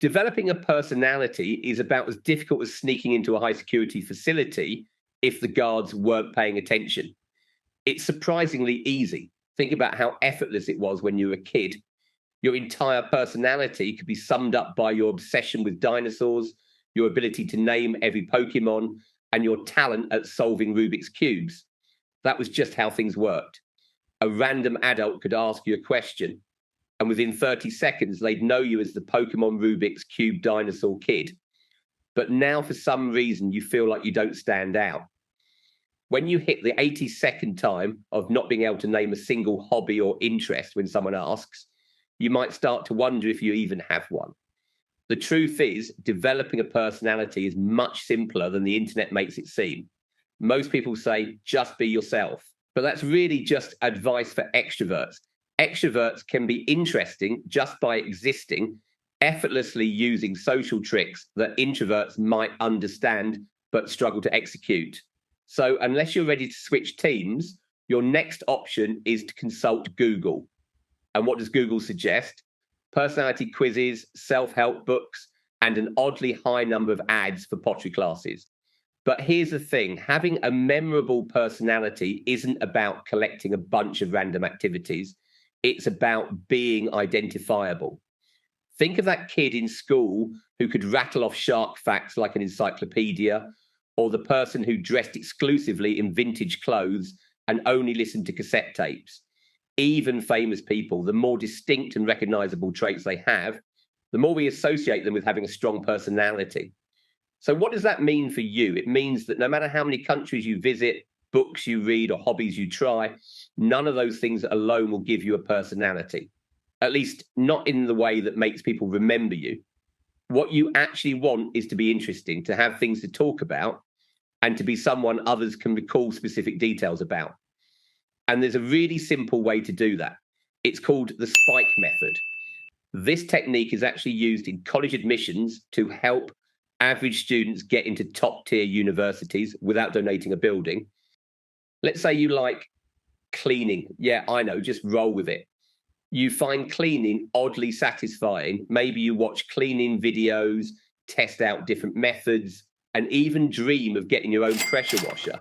Developing a personality is about as difficult as sneaking into a high security facility if the guards weren't paying attention. It's surprisingly easy. Think about how effortless it was when you were a kid. Your entire personality could be summed up by your obsession with dinosaurs, your ability to name every Pokemon, and your talent at solving Rubik's Cubes. That was just how things worked. A random adult could ask you a question, and within 30 seconds, they'd know you as the Pokemon Rubik's Cube dinosaur kid. But now, for some reason, you feel like you don't stand out. When you hit the 82nd time of not being able to name a single hobby or interest when someone asks, you might start to wonder if you even have one. The truth is, developing a personality is much simpler than the internet makes it seem. Most people say, just be yourself. But that's really just advice for extroverts. Extroverts can be interesting just by existing, effortlessly using social tricks that introverts might understand but struggle to execute. So unless you're ready to switch teams, your next option is to consult Google. And what does Google suggest? Personality quizzes, self-help books, and an oddly high number of ads for pottery classes. But here's the thing, having a memorable personality isn't about collecting a bunch of random activities. It's about being identifiable. Think of that kid in school who could rattle off shark facts like an encyclopedia, or the person who dressed exclusively in vintage clothes and only listened to cassette tapes. Even famous people, the more distinct and recognizable traits they have, the more we associate them with having a strong personality. So what does that mean for you? It means that no matter how many countries you visit, books you read, or hobbies you try, none of those things alone will give you a personality. At least not in the way that makes people remember you. What you actually want is to be interesting, to have things to talk about, and to be someone others can recall specific details about. And there's a really simple way to do that. It's called the spike method. This technique is actually used in college admissions to help average students get into top tier universities without donating a building. Let's say you like cleaning. Yeah, I know, just roll with it. You find cleaning oddly satisfying. Maybe you watch cleaning videos, test out different methods, and even dream of getting your own pressure washer.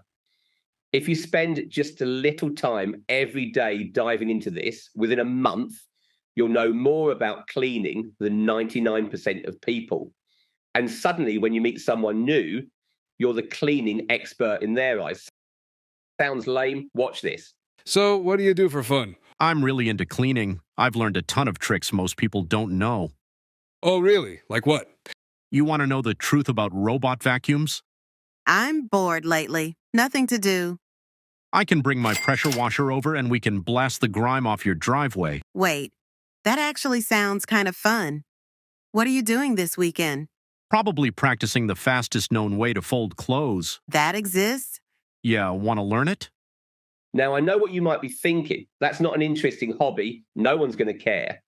If you spend just a little time every day diving into this, within a month, you'll know more about cleaning than 99% of people. And suddenly, when you meet someone new, you're the cleaning expert in their eyes. Sounds lame? Watch this. So, what do you do for fun? I'm really into cleaning. I've learned a ton of tricks most people don't know. Oh, really? Like what? You want to know the truth about robot vacuums? I'm bored lately. Nothing to do. I can bring my pressure washer over and we can blast the grime off your driveway. Wait, that actually sounds kind of fun. What are you doing this weekend? Probably practicing the fastest known way to fold clothes. That exists? Yeah, want to learn it? Now, I know what you might be thinking. That's not an interesting hobby. No one's going to care.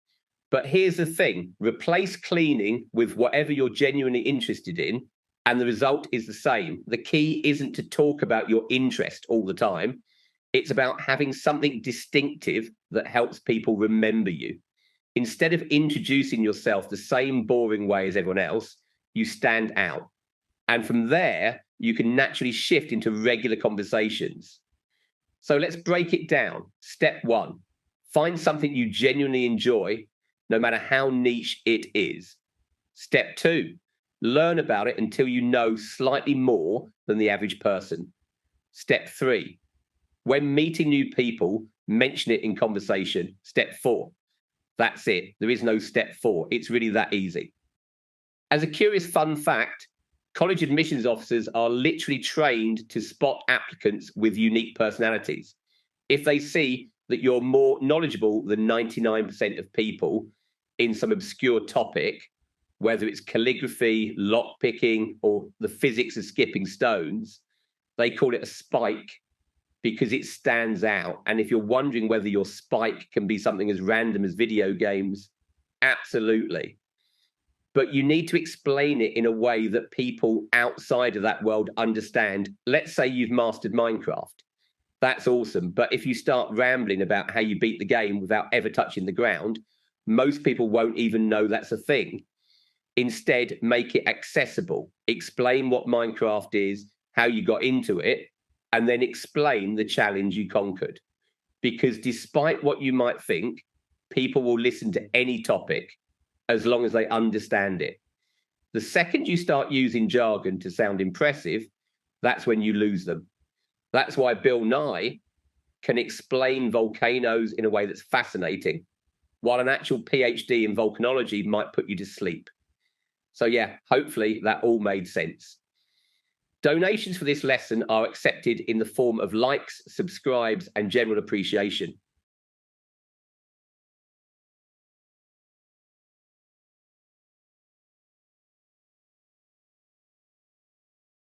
But here's the thing. Replace cleaning with whatever you're genuinely interested in, and the result is the same. The key isn't to talk about your interest all the time. It's about having something distinctive that helps people remember you. Instead of introducing yourself the same boring way as everyone else, you stand out. And from there, you can naturally shift into regular conversations. So let's break it down. Step 1, find something you genuinely enjoy, no matter how niche it is. Step 2, learn about it until you know slightly more than the average person. Step 3, when meeting new people, mention it in conversation. Step 4, that's it. There is no step 4. It's really that easy. As a curious fun fact, college admissions officers are literally trained to spot applicants with unique personalities. If they see that you're more knowledgeable than 99% of people in some obscure topic, whether it's calligraphy, lockpicking, or the physics of skipping stones, they call it a spike because it stands out. And if you're wondering whether your spike can be something as random as video games, absolutely. But you need to explain it in a way that people outside of that world understand. Let's say you've mastered Minecraft. That's awesome. But if you start rambling about how you beat the game without ever touching the ground, most people won't even know that's a thing. Instead, make it accessible. Explain what Minecraft is, how you got into it, and then explain the challenge you conquered. Because despite what you might think, people will listen to any topic as long as they understand it. The second you start using jargon to sound impressive, that's when you lose them. That's why Bill Nye can explain volcanoes in a way that's fascinating, while an actual PhD in volcanology might put you to sleep. So yeah, hopefully that all made sense. Donations for this lesson are accepted in the form of likes, subscribes, and general appreciation.